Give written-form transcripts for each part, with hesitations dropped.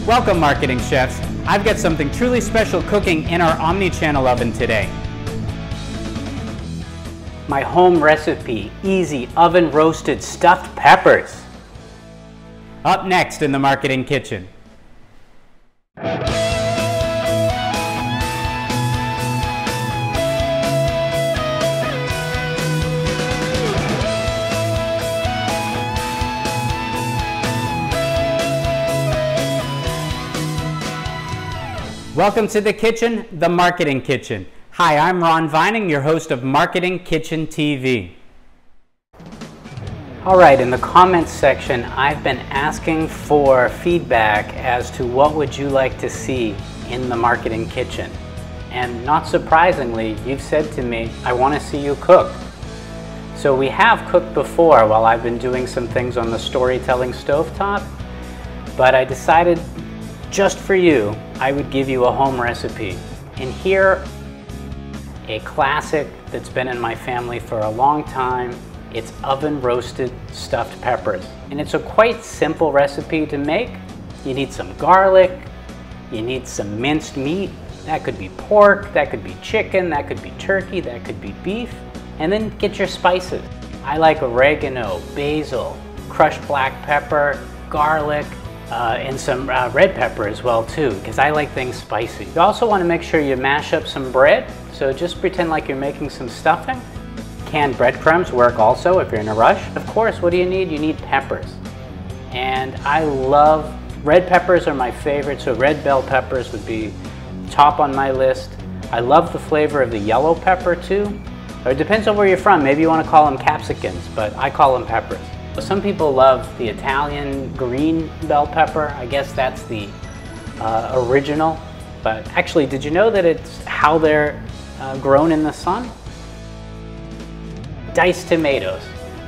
Welcome, marketing chefs. I've got something truly special cooking in our Omni-Channel oven today. My home recipe, easy oven roasted stuffed peppers. Up next in the Marketing Kitchen. Welcome to the kitchen, the Marketing Kitchen. Hi, I'm Ron Vining, your host of Marketing Kitchen TV. All right, in the comments section, I've been asking for feedback as to what would you like to see in the Marketing Kitchen. And not surprisingly, you've said to me, I want to see you cook. So we have cooked before while I've been doing some things on the storytelling stovetop, but I decided just for you, I would give you a home recipe. And here, a classic that's been in my family for a long time. It's oven roasted stuffed peppers. And it's a quite simple recipe to make. You need some garlic, you need some minced meat. That could be pork, that could be chicken, that could be turkey, that could be beef. And then get your spices. I like oregano, basil, crushed black pepper, garlic, and some red pepper as well too, because I like things spicy. You also want to make sure you mash up some bread, so just pretend like you're making some stuffing. Canned breadcrumbs work also if you're in a rush. Of course, what do you need? You need peppers. And I love, red peppers are my favorite, so red bell peppers would be top on my list. I love the flavor of the yellow pepper too. Or it depends on where you're from, maybe you want to call them capsicums, but I call them peppers. Some people love the Italian green bell pepper. I guess that's the original. But actually, did you know that it's how they're grown in the sun? Diced tomatoes.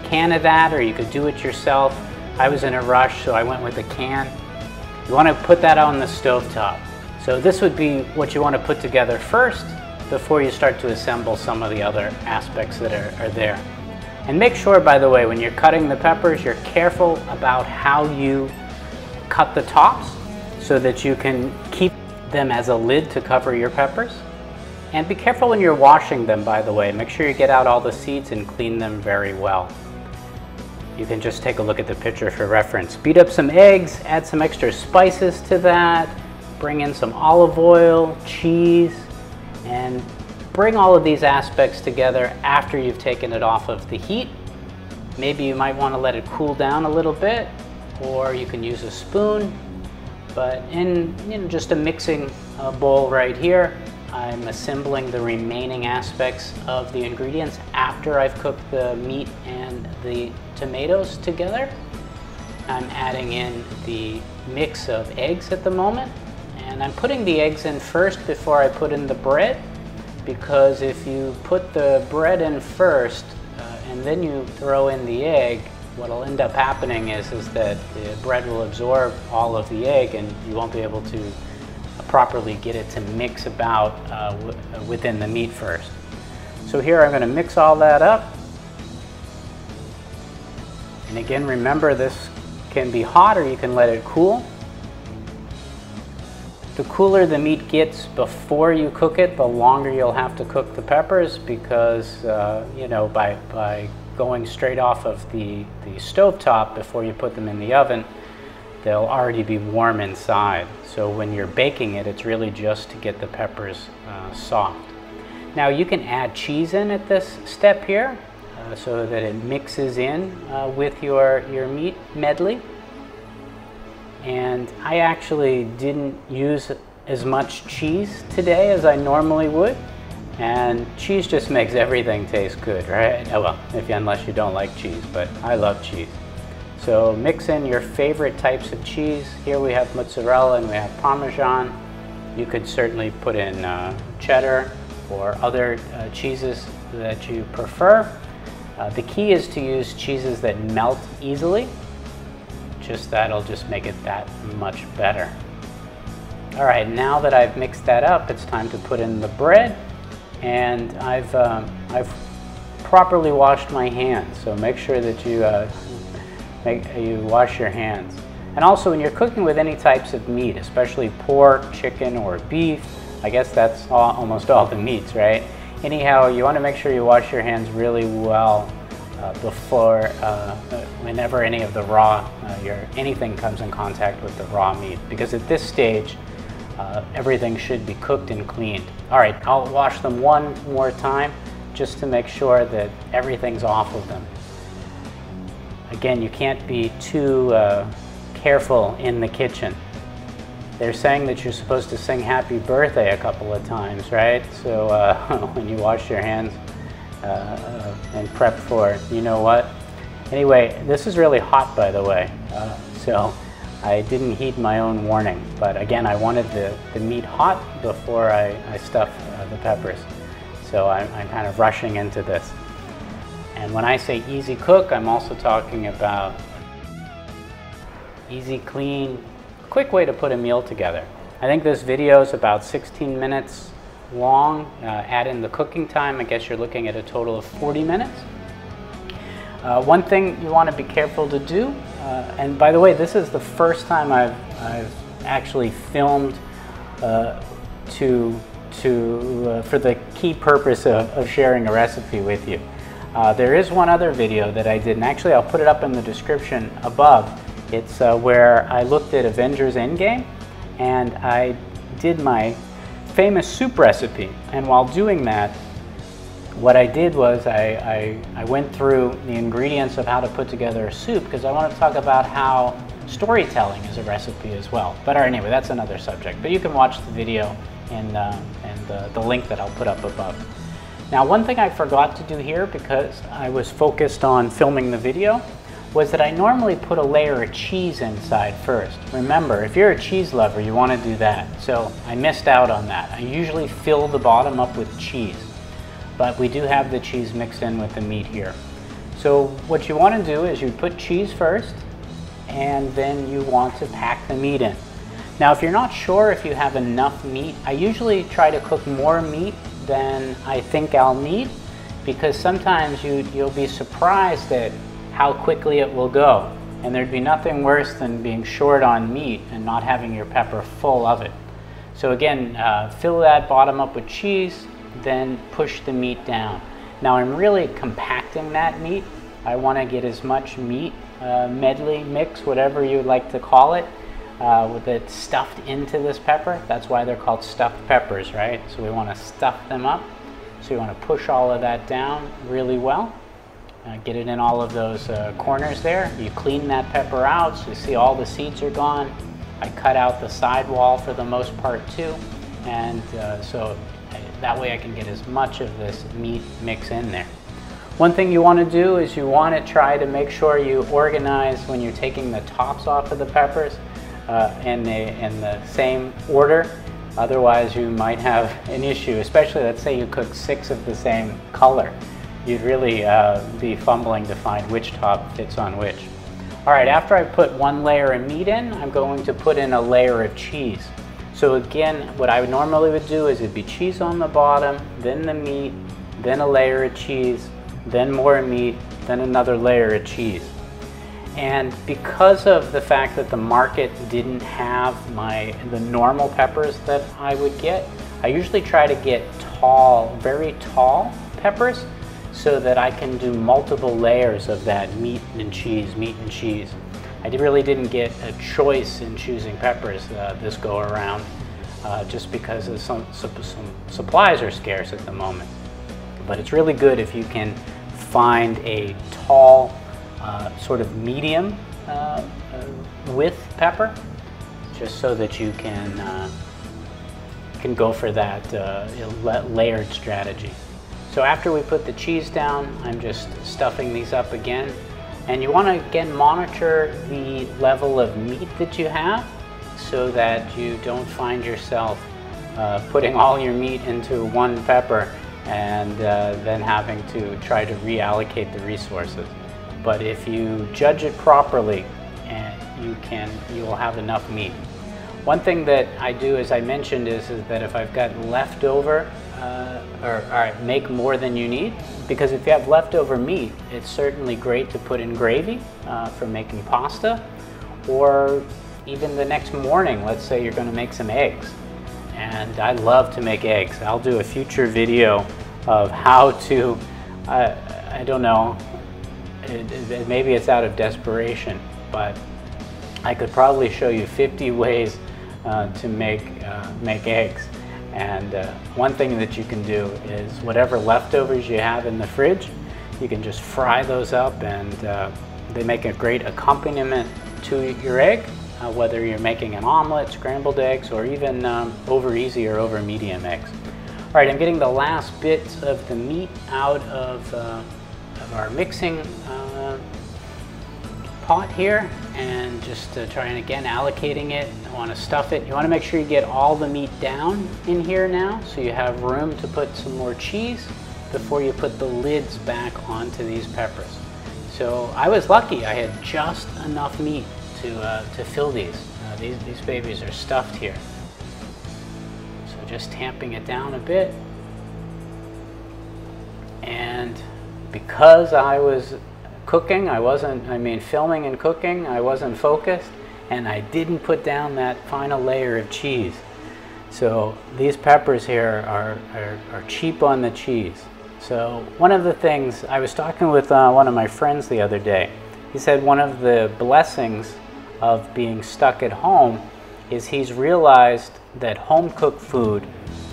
Can of that, or you could do it yourself. I was in a rush, so I went with a can. You want to put that on the stovetop. So this would be what you want to put together first before you start to assemble some of the other aspects that are there. And make sure, by the way, when you're cutting the peppers, you're careful about how you cut the tops so that you can keep them as a lid to cover your peppers. And be careful when you're washing them, by the way. Make sure you get out all the seeds and clean them very well. You can just take a look at the picture for reference. Beat up some eggs, add some extra spices to that, bring in some olive oil, cheese, and bring all of these aspects together after you've taken it off of the heat. Maybe you might want to let it cool down a little bit, or you can use a spoon. But in just a mixing bowl right here, I'm assembling the remaining aspects of the ingredients after I've cooked the meat and the tomatoes together. I'm adding in the mix of eggs at the moment, and I'm putting the eggs in first before I put in the bread, because if you put the bread in first and then you throw in the egg, what will end up happening is that the bread will absorb all of the egg and you won't be able to properly get it to mix about within the meat first. So here I'm going to mix all that up. And again, remember, this can be hot or you can let it cool. The cooler the meat gets before you cook it, the longer you'll have to cook the peppers, because you know, by going straight off of the stovetop before you put them in the oven, they'll already be warm inside. So when you're baking it, it's really just to get the peppers soft. Now you can add cheese in at this step here so that it mixes in with your meat medley. And I actually didn't use as much cheese today as I normally would. And cheese just makes everything taste good, right? Oh, well, unless you don't like cheese, but I love cheese. So mix in your favorite types of cheese. Here we have mozzarella and we have Parmesan. You could certainly put in cheddar or other cheeses that you prefer. The key is to use cheeses that melt easily. That'll just make it that much better. All right, now that I've mixed that up, it's time to put in the bread. And I've properly washed my hands, so make sure that you wash your hands. And also when you're cooking with any types of meat, especially pork, chicken, or beef, I guess that's almost all the meats, right? Anyhow, you want to make sure you wash your hands really well before, whenever any of the raw, anything comes in contact with the raw meat, because at this stage, everything should be cooked and cleaned. All right, I'll wash them one more time just to make sure that everything's off of them. Again, you can't be too careful in the kitchen. They're saying that you're supposed to sing happy birthday a couple of times, right? So when you wash your hands and prep for you know what. Anyway, this is really hot, by the way, so I didn't heed my own warning. But again, I wanted the meat hot before I stuff the peppers. So I'm kind of rushing into this. And when I say easy cook, I'm also talking about easy, clean, quick way to put a meal together. I think this video is about 16 minutes long. Add in the cooking time, I guess you're looking at a total of 40 minutes. One thing you want to be careful to do, and by the way, this is the first time I've actually filmed for the key purpose of sharing a recipe with you. There is one other video that I did, and actually I'll put it up in the description above. It's where I looked at Avengers Endgame, and I did my famous soup recipe. And while doing that, what I did was I went through the ingredients of how to put together a soup, because I want to talk about how storytelling is a recipe as well. But anyway, that's another subject. But you can watch the video in the link that I'll put up above. Now, one thing I forgot to do here, because I was focused on filming the video, was that I normally put a layer of cheese inside first. Remember, if you're a cheese lover, you want to do that. So I missed out on that. I usually fill the bottom up with cheese, but we do have the cheese mixed in with the meat here. So what you want to do is you put cheese first, and then you want to pack the meat in. Now, if you're not sure if you have enough meat, I usually try to cook more meat than I think I'll need, because sometimes you'll be surprised at how quickly it will go. And there'd be nothing worse than being short on meat and not having your pepper full of it. So again, fill that bottom up with cheese, then push the meat down. Now I'm really compacting that meat. I want to get as much meat, medley, mix, whatever you would like to call it, with it stuffed into this pepper. That's why they're called stuffed peppers, right? So we want to stuff them up. So you want to push all of that down really well. Get it in all of those corners there. You clean that pepper out, so you see all the seeds are gone. I cut out the sidewall for the most part too, and so that way I can get as much of this meat mix in there. One thing you want to do is you want to try to make sure you organize when you're taking the tops off of the peppers in the same order. Otherwise you might have an issue, especially let's say you cook 6 of the same color. You'd really be fumbling to find which top fits on which. All right, after I put one layer of meat in, I'm going to put in a layer of cheese. So again, what I normally would do is it'd be cheese on the bottom, then the meat, then a layer of cheese, then more meat, then another layer of cheese. And because of the fact that the market didn't have the normal peppers that I would get, I usually try to get tall, very tall peppers, so that I can do multiple layers of that meat and cheese, meat and cheese. I really didn't get a choice in choosing peppers this go around, just because of some supplies are scarce at the moment. But it's really good if you can find a tall, sort of medium width pepper, just so that you can go for that layered strategy. So after we put the cheese down, I'm just stuffing these up again. And you want to again monitor the level of meat that you have, so that you don't find yourself putting all your meat into one pepper and then having to try to reallocate the resources. But if you judge it properly, you'll have enough meat. One thing that I do, as I mentioned, is that if I've got leftover, or make more than you need, because if you have leftover meat, it's certainly great to put in gravy for making pasta, or even the next morning. Let's say you're going to make some eggs. And I love to make eggs. I'll do a future video of how to, I don't know, maybe it's out of desperation, but I could probably show you 50 ways to make eggs. And one thing that you can do is whatever leftovers you have in the fridge, you can just fry those up, and they make a great accompaniment to your egg, whether you're making an omelet, scrambled eggs, or even over easy or over medium eggs. All right, I'm getting the last bits of the meat out of our mixing pot here, and just trying again allocating it. I want to stuff it. You want to make sure you get all the meat down in here now, so you have room to put some more cheese before you put the lids back onto these peppers. So I was lucky. I had just enough meat to fill these. These babies are stuffed here. So just tamping it down a bit. And because I was cooking, filming and cooking, I wasn't focused, and I didn't put down that final layer of cheese. So these peppers here are cheap on the cheese. So one of the things, I was talking with one of my friends the other day. He said one of the blessings of being stuck at home is he's realized that home-cooked food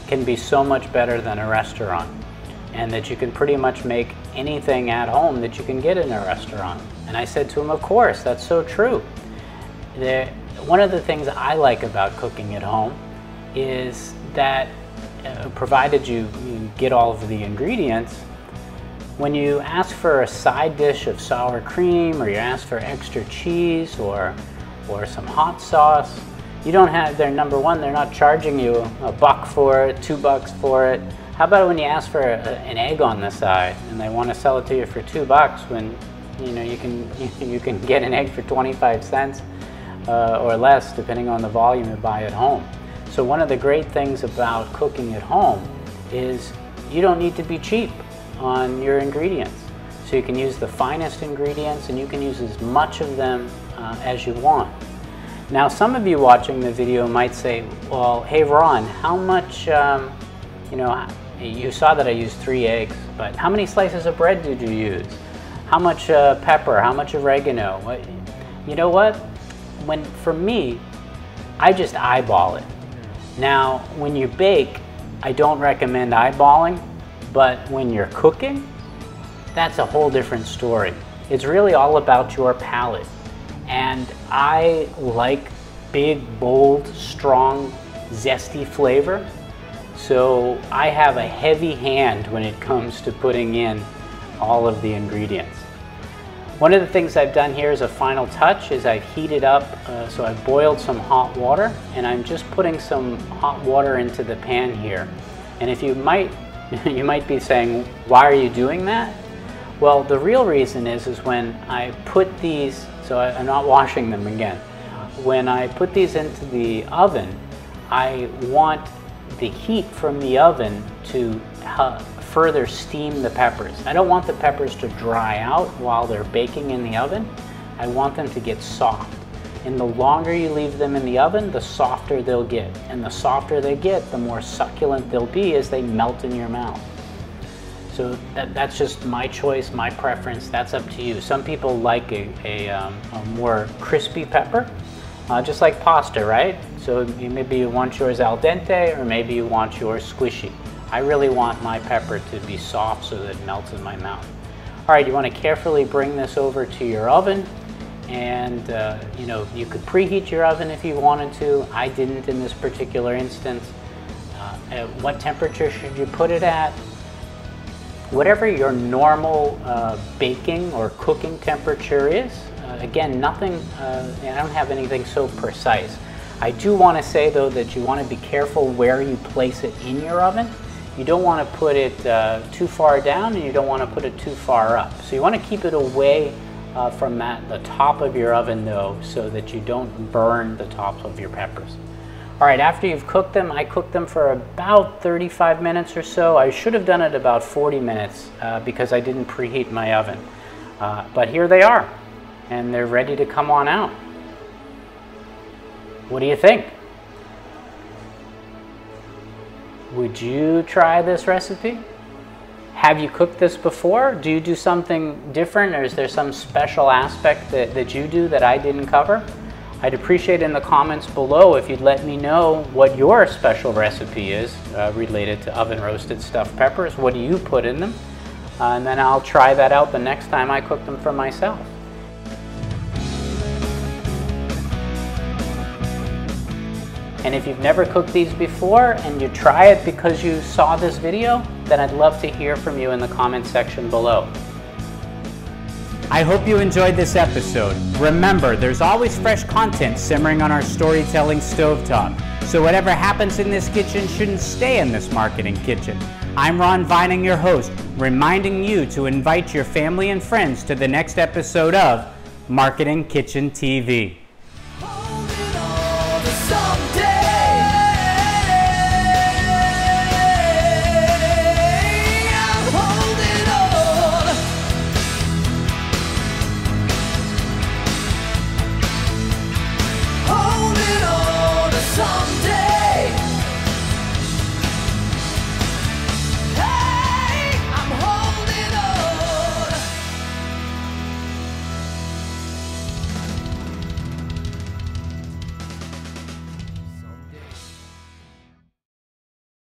can be so much better than a restaurant, and that you can pretty much make anything at home that you can get in a restaurant. And I said to him, of course, that's so true. One of the things I like about cooking at home is that provided you get all of the ingredients, when you ask for a side dish of sour cream, or you ask for extra cheese or some hot sauce, you don't have, number one, they're not charging you $1 for it, $2 for it. How about when you ask for an egg on the side and they want to sell it to you for $2 when you can get an egg for 25 cents or less, depending on the volume you buy at home. So one of the great things about cooking at home is you don't need to be cheap on your ingredients. So you can use the finest ingredients, and you can use as much of them as you want. Now, some of you watching the video might say, well, hey Ron, how much, you saw that I used 3 eggs, but how many slices of bread did you use? How much pepper? How much oregano? You know what? For me, I just eyeball it. Now, when you bake, I don't recommend eyeballing, but when you're cooking, that's a whole different story. It's really all about your palate. And I like big, bold, strong, zesty flavor. So I have a heavy hand when it comes to putting in all of the ingredients. One of the things I've done here as a final touch is I've heated up, so I've boiled some hot water, and I'm just putting some hot water into the pan here. And if you might be saying, why are you doing that? Well, the real reason is when I put these, so I'm not washing them again. When I put these into the oven, I want the heat from the oven to further steam the peppers. I don't want the peppers to dry out while they're baking in the oven. I want them to get soft. And the longer you leave them in the oven, the softer they'll get. And the softer they get, the more succulent they'll be as they melt in your mouth. So that's just my choice, my preference. That's up to you. Some people like a more crispy pepper, just like pasta, right? So maybe you want yours al dente, or maybe you want yours squishy. I really want my pepper to be soft so that it melts in my mouth. All right, you want to carefully bring this over to your oven, and you could preheat your oven if you wanted to. I didn't in this particular instance. At what temperature should you put it at? Whatever your normal baking or cooking temperature is. Again, nothing, I don't have anything so precise. I do want to say though that you want to be careful where you place it in your oven. You don't want to put it too far down, and you don't want to put it too far up. So you want to keep it away from the top of your oven though, so that you don't burn the tops of your peppers. All right, after you've cooked them, I cooked them for about 35 minutes or so. I should have done it about 40 minutes because I didn't preheat my oven. But here they are, and they're ready to come on out. What do you think? Would you try this recipe? Have you cooked this before? Do you do something different, or is there some special aspect that you do that I didn't cover? I'd appreciate in the comments below if you'd let me know what your special recipe is related to oven roasted stuffed peppers. What do you put in them? And then I'll try that out the next time I cook them for myself. And if you've never cooked these before and you try it because you saw this video, then I'd love to hear from you in the comment section below. I hope you enjoyed this episode. Remember, there's always fresh content simmering on our storytelling stovetop. So whatever happens in this kitchen shouldn't stay in this marketing kitchen. I'm Ron Vining, your host, reminding you to invite your family and friends to the next episode of Marketing Kitchen TV.